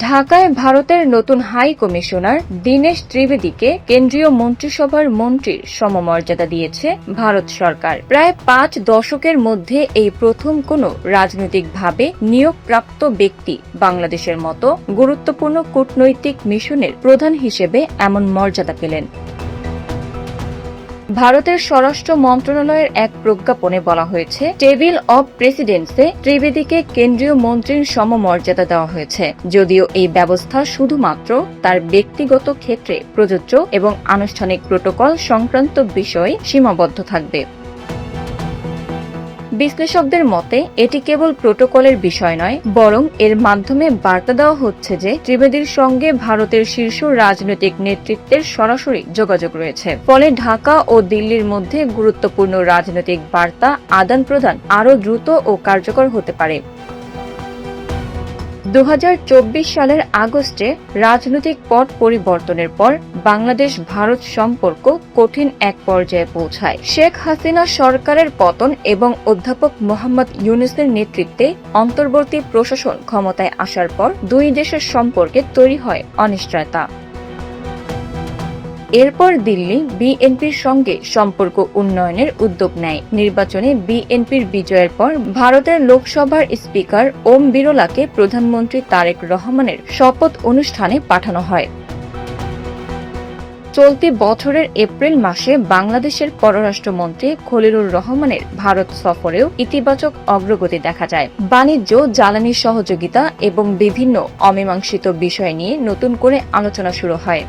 ঢাকায় ভারতের নতুন হাই কমিশনার দীনেশ ত্রিবেদীকে কেন্দ্রীয় মন্ত্রিসভার মন্ত্রীর সমমর্যাদা দিয়েছে ভারত সরকার। প্রায় 5 দশকের মধ্যে এই প্রথম কোনো রাজনৈতিকভাবে নিয়োগপ্রাপ্ত ব্যক্তি বাংলাদেশের মতো গুরুত্বপূর্ণ কূটনৈতিক মিশনের প্রধান হিসেবে এমন মর্যাদা পেলেন। ভারতের স্বরাষ্ট্র মন্ত্রণালয়ের এক প্রজ্ঞাপনে বলা হয়েছে, টেবিল অব প্রেসিডেন্টসে ত্রিবেদীকে কেন্দ্রীয় মন্ত্রীর সমমর্যাদা দেওয়া হয়েছে, যদিও এই ব্যবস্থা শুধুমাত্র তার ব্যক্তিগত ক্ষেত্রে প্রযোজ্য এবং আনুষ্ঠানিক প্রোটোকল সংক্রান্ত বিষয়ে সীমাবদ্ধ থাকবে। বিশ্লেষকদের মতে এটি কেবল প্রোটোকলের বিষয় নয়, বরং এর মাধ্যমে বার্তা দেওয়া হচ্ছে যে ত্রিবেদীর সঙ্গে ভারতের শীর্ষ রাজনৈতিক নেতৃত্বের সরাসরি যোগাযোগ রয়েছে। ফলে ঢাকা ও দিল্লির মধ্যে গুরুত্বপূর্ণ রাজনৈতিক বার্তা আদান প্রদান আরও দ্রুত ও কার্যকর হতে পারে। 2024 সালের আগস্টে রাজনৈতিক পট পরিবর্তনের পর বাংলাদেশ ভারত সম্পর্ক কঠিন এক পর্যায়ে পৌঁছায়। শেখ হাসিনা সরকারের পতন এবং অধ্যাপক মোহাম্মদ ইউনূসের নেতৃত্বে অন্তর্বর্তী প্রশাসন ক্ষমতায় আসার পর দুই দেশের সম্পর্কে তৈরি হয় অনিশ্চয়তা। এরপর দিল্লি বিএনপির সঙ্গে সম্পর্ক উন্নয়নের উদ্যোগ নেয়। নির্বাচনে বিএনপির বিজয়ের পর ভারতের লোকসভার স্পিকার ওম বিরলাকে প্রধানমন্ত্রী তারেক রহমানের শপথ অনুষ্ঠানে পাঠানো হয়। চলতি বছরের এপ্রিল মাসে বাংলাদেশের পররাষ্ট্রমন্ত্রী খলিলুর রহমানের ভারত সফরেও ইতিবাচক অগ্রগতি দেখা যায়। বাণিজ্য, জ্বালানি সহযোগিতা এবং বিভিন্ন অমীমাংসিত বিষয় নিয়ে নতুন করে আলোচনা শুরু হয়।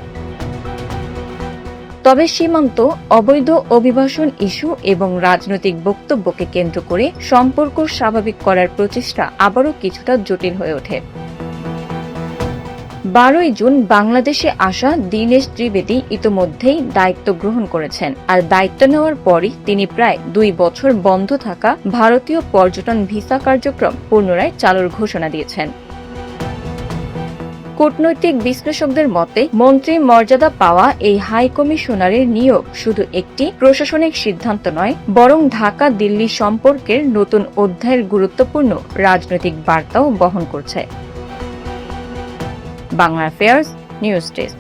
তবে সীমান্ত, অবৈধ অভিবাসন ইস্যু এবং রাজনৈতিক বক্তব্যকে কেন্দ্র করে সম্পর্ক স্বাভাবিক করার প্রচেষ্টা আবারও কিছুটা জটিল হয়ে ওঠে। 12 জুন বাংলাদেশে আসা দীনেশ ত্রিবেদী ইতোমধ্যেই দায়িত্ব গ্রহণ করেছেন, আর দায়িত্ব নেওয়ার পরই তিনি প্রায় 2 বছর বন্ধ থাকা ভারতীয় পর্যটন ভিসা কার্যক্রম পুনরায় চালুর ঘোষণা দিয়েছেন। কূটনৈতিক বিশ্লেষকদের মতে মন্ত্রী মর্যাদা পাওয়া এই হাই কমিশনারের নিয়োগ শুধু একটি প্রশাসনিক সিদ্ধান্ত নয়, বরং ঢাকা দিল্লি সম্পর্কের নতুন অধ্যায়ের গুরুত্বপূর্ণ রাজনৈতিক বার্তাও বহন করছে। Bangla affairs news desk.